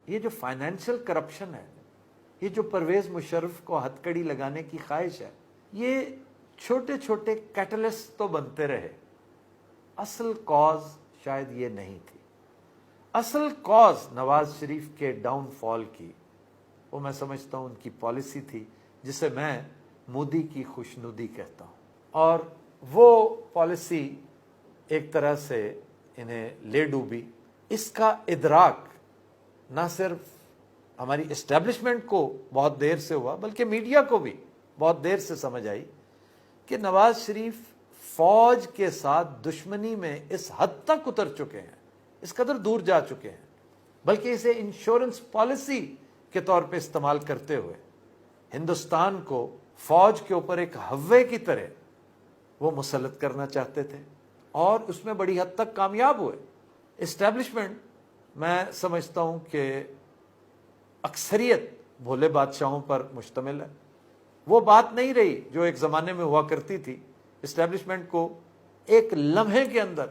یہ جو financial corruption ہے، یہ جو پرویز مشرف کو ہتھکڑی لگانے کی خواہش ہے، یہ چھوٹے چھوٹے کیٹلسٹ تو بنتے رہے، اصل کاز شاید یہ نہیں تھی۔ اصل کاز نواز شریف کے ڈاؤن فال کی، وہ میں سمجھتا ہوں ان کی پالیسی تھی، جسے میں مودی کی خوشنودی کہتا ہوں، اور وہ پالیسی ایک طرح سے انہیں لے ڈوبی۔ اس کا ادراک نہ صرف ہماری اسٹیبلشمنٹ کو بہت دیر سے ہوا، بلکہ میڈیا کو بھی بہت دیر سے سمجھ آئی کہ نواز شریف فوج کے ساتھ دشمنی میں اس حد تک اتر چکے ہیں، اس قدر دور جا چکے ہیں، بلکہ اسے انشورنس پالیسی کے طور پہ استعمال کرتے ہوئے ہندوستان کو فوج کے اوپر ایک ہوے کی طرح وہ مسلط کرنا چاہتے تھے، اور اس میں بڑی حد تک کامیاب ہوئے۔ اسٹیبلشمنٹ میں سمجھتا ہوں کہ اکثریت بھولے بادشاہوں پر مشتمل ہے، وہ بات نہیں رہی جو ایک زمانے میں ہوا کرتی تھی۔ اسٹیبلشمنٹ کو ایک لمحے کے اندر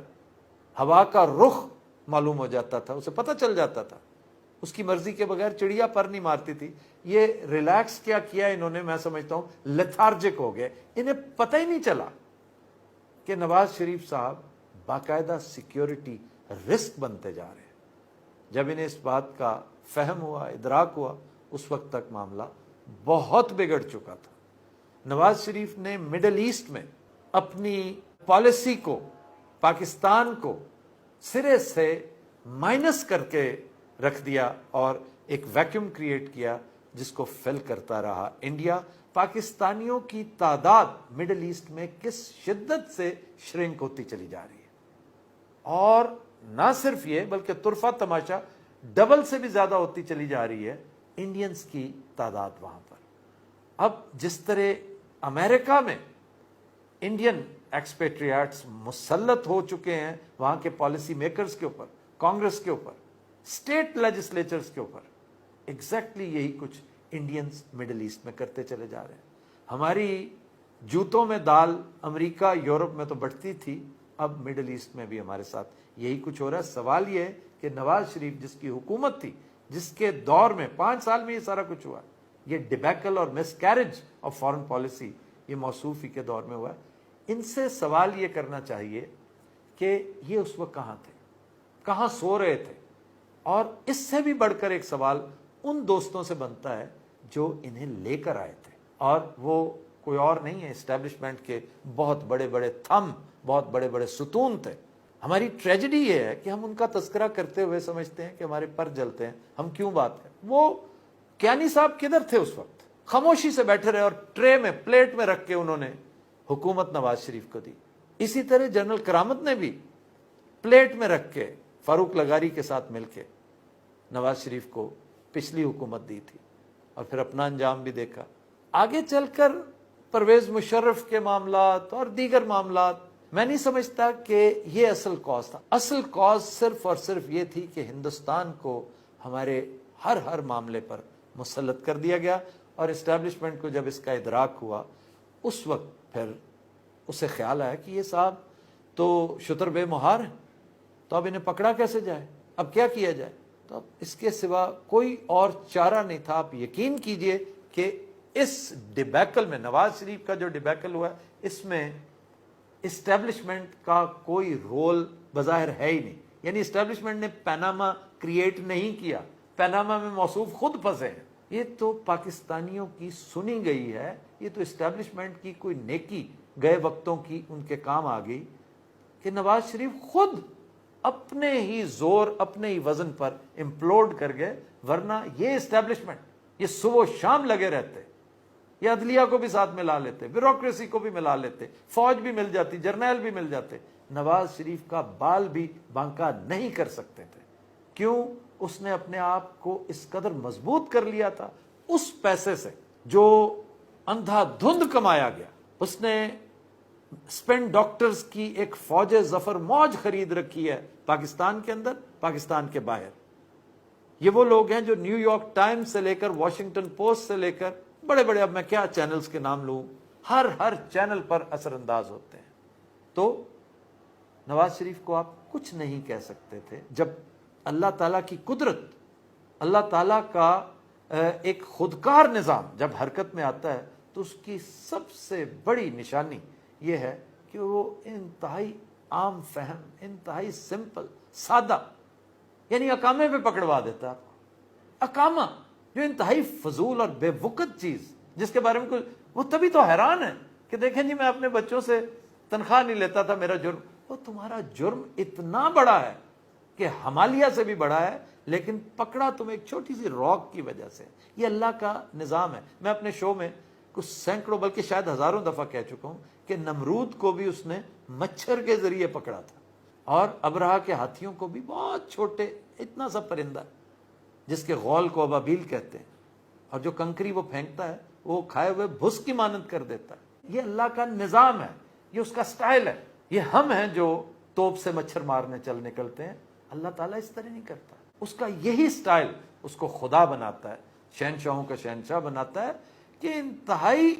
ہوا کا رخ معلوم ہو جاتا تھا، اسے پتہ چل جاتا تھا، اس کی مرضی کے بغیر چڑیا پر نہیں مارتی تھی۔ یہ ریلیکس کیا انہوں نے، میں سمجھتا ہوں لیتھارجک ہو گئے، انہیں پتہ ہی نہیں چلا کہ نواز شریف صاحب باقاعدہ سیکیورٹی رسک بنتے جا رہے ہیں۔ جب انہیں اس بات کا فہم ہوا، ادراک ہوا، اس وقت تک معاملہ بہت بگڑ چکا تھا۔ نواز شریف نے مڈل ایسٹ میں اپنی پالیسی کو، پاکستان کو سرے سے مائنس کر کے رکھ دیا اور ایک ویکیوم کریٹ کیا، جس کو فل کرتا رہا انڈیا۔ پاکستانیوں کی تعداد مڈل ایسٹ میں کس شدت سے شرنک ہوتی چلی جا رہی ہے، اور نہ صرف یہ بلکہ طرفہ تماشا ڈبل سے بھی زیادہ ہوتی چلی جا رہی ہے انڈینز کی تعداد وہاں پر۔ اب جس طرح امریکہ میں انڈین ایکسپیٹریٹس مسلط ہو چکے ہیں وہاں کے پالیسی میکرز کے اوپر، کانگریس کے اوپر، اسٹیٹ لیجسلیچرز کے اوپر، ایگزیکٹلی یہی کچھ انڈینز مڈل ایسٹ میں کرتے چلے جا رہے ہیں۔ ہماری جوتوں میں دال امریکہ، یورپ میں تو بڑھتی تھی، اب مڈل ایسٹ میں بھی ہمارے ساتھ یہی کچھ ہو رہا ہے۔ سوال یہ ہے کہ نواز شریف جس کی حکومت تھی، جس کے دور میں 5 سال میں یہ سارا کچھ ہوا، یہ ڈیبیکل اور مس کیریج آف فارن پالیسی یہ موصوفی کے دور میں ہوا ہے، ان سے سوال یہ کرنا چاہیے کہ یہ اس وقت کہاں تھے، کہاں سو رہے تھے۔ اور اس سے بھی بڑھ کر ایک سوال ان دوستوں سے بنتا ہے جو انہیں لے کر آئے تھے، اور وہ کوئی اور نہیں ہے، اسٹیبلشمنٹ کے بہت بڑے بڑے تھم، بہت بڑے بڑے ستون تھے۔ ہماری ٹریجڈی یہ ہے کہ ہم ان کا تذکرہ کرتے ہوئے سمجھتے ہیں کہ ہمارے پر جلتے ہیں، ہم کیوں بات کریں۔ وہ کیانی صاحب کدھر تھے اس وقت؟ خاموشی سے بیٹھے رہے اور ٹرے میں، پلیٹ میں رکھ کے انہوں نے حکومت نواز شریف کو دی۔ اسی طرح جنرل کرامت نے بھی پلیٹ میں رکھ کے فاروق لغاری کے ساتھ مل کے نواز شریف کو پچھلی حکومت دی تھی، اور پھر اپنا انجام بھی دیکھا۔ آگے چل کر پرویز مشرف کے معاملات اور دیگر معاملات، میں نہیں سمجھتا کہ یہ اصل کاز تھا۔ اصل کاز صرف اور صرف یہ تھی کہ ہندوستان کو ہمارے ہر معاملے پر مسلط کر دیا گیا، اور اسٹیبلشمنٹ کو جب اس کا ادراک ہوا، اس وقت پھر اسے خیال آیا کہ یہ صاحب تو شتر بے مہار ہیں، تو اب انہیں پکڑا کیسے جائے، اب کیا کیا جائے۔ تو اب اس کے سوا کوئی اور چارہ نہیں تھا۔ آپ یقین کیجئے کہ اس ڈیبیکل میں، نواز شریف کا جو ڈیبیکل ہوا ہے، اس میں اسٹیبلشمنٹ کا کوئی رول بظاہر ہے ہی نہیں۔ یعنی اسٹیبلشمنٹ نے پیناما کریٹ نہیں کیا، پیناما میں موصوف خود پھنسے ہیں۔ یہ تو پاکستانیوں کی سنی گئی ہے، یہ تو اسٹیبلشمنٹ کی کوئی نیکی گئے وقتوں کی ان کے کام آ گئی کہ نواز شریف خود اپنے ہی زور، اپنے ہی وزن پر امپلوڈ کر گئے، ورنہ یہ اسٹیبلشمنٹ یہ صبح و شام لگے رہتے، یہ عدلیہ کو بھی ساتھ ملا لیتے، بیوروکریسی کو بھی ملا لیتے، فوج بھی مل جاتی، جرنیل بھی مل جاتے، نواز شریف کا بال بھی بانکا نہیں کر سکتے تھے۔ کیوں؟ اس نے اپنے آپ کو اس قدر مضبوط کر لیا تھا، اس پیسے سے جو اندھا دھند کمایا گیا۔ اس نے اسپین ڈاکٹرز کی ایک فوج ظفر موج خرید رکھی ہے، پاکستان کے اندر، پاکستان کے باہر۔ یہ وہ لوگ ہیں جو نیو یارک ٹائمز سے لے کر واشنگٹن پوسٹ سے لے کر بڑے بڑے، اب میں کیا چینلز کے نام لوں، ہر چینل پر اثر انداز ہوتے ہیں۔ تو نواز شریف کو آپ کچھ نہیں کہہ سکتے تھے۔ جب اللہ تعالیٰ کی قدرت اللہ تعالیٰ کا ایک خودکار نظام جب حرکت میں آتا ہے تو اس کی سب سے بڑی نشانی یہ ہے کہ وہ انتہائی عام فہم، انتہائی سمپل، سادہ، یعنی اقامے پہ پکڑوا دیتا ہے آپ کو۔ اقامہ جو انتہائی فضول اور بے وقت چیز، جس کے بارے میں کوئی، وہ تبھی تو حیران ہے کہ دیکھیں جی میں اپنے بچوں سے تنخواہ نہیں لیتا تھا، میرا جرم، وہ تمہارا جرم اتنا بڑا ہے کہ ہمالیہ سے بھی بڑا ہے، لیکن پکڑا تم ایک چھوٹی سی راک کی وجہ سے۔ یہ اللہ کا نظام ہے۔ میں اپنے شو میں کچھ سینکڑوں بلکہ شاید ہزاروں دفعہ کہہ چکا ہوں کہ نمرود کو بھی اس نے مچھر کے ذریعے پکڑا تھا، اور ابرہا کے ہاتھیوں کو بھی، بہت چھوٹے اتنا سا پرندہ جس کے غول کو ابابیل کہتے ہیں، اور جو کنکری وہ پھینکتا ہے وہ کھائے ہوئے بھس کی مانند کر دیتا ہے۔ یہ اللہ کا نظام ہے، یہ اس کا سٹائل ہے۔ یہ ہم ہیں جو توپ سے مچھر مارنے چل نکلتے ہیں، اللہ تعالیٰ اس طرح نہیں کرتا۔ اس کا یہی سٹائل اس کو خدا بناتا ہے، شہنشاہوں کا شہنشاہ بناتا ہے کہ انتہائی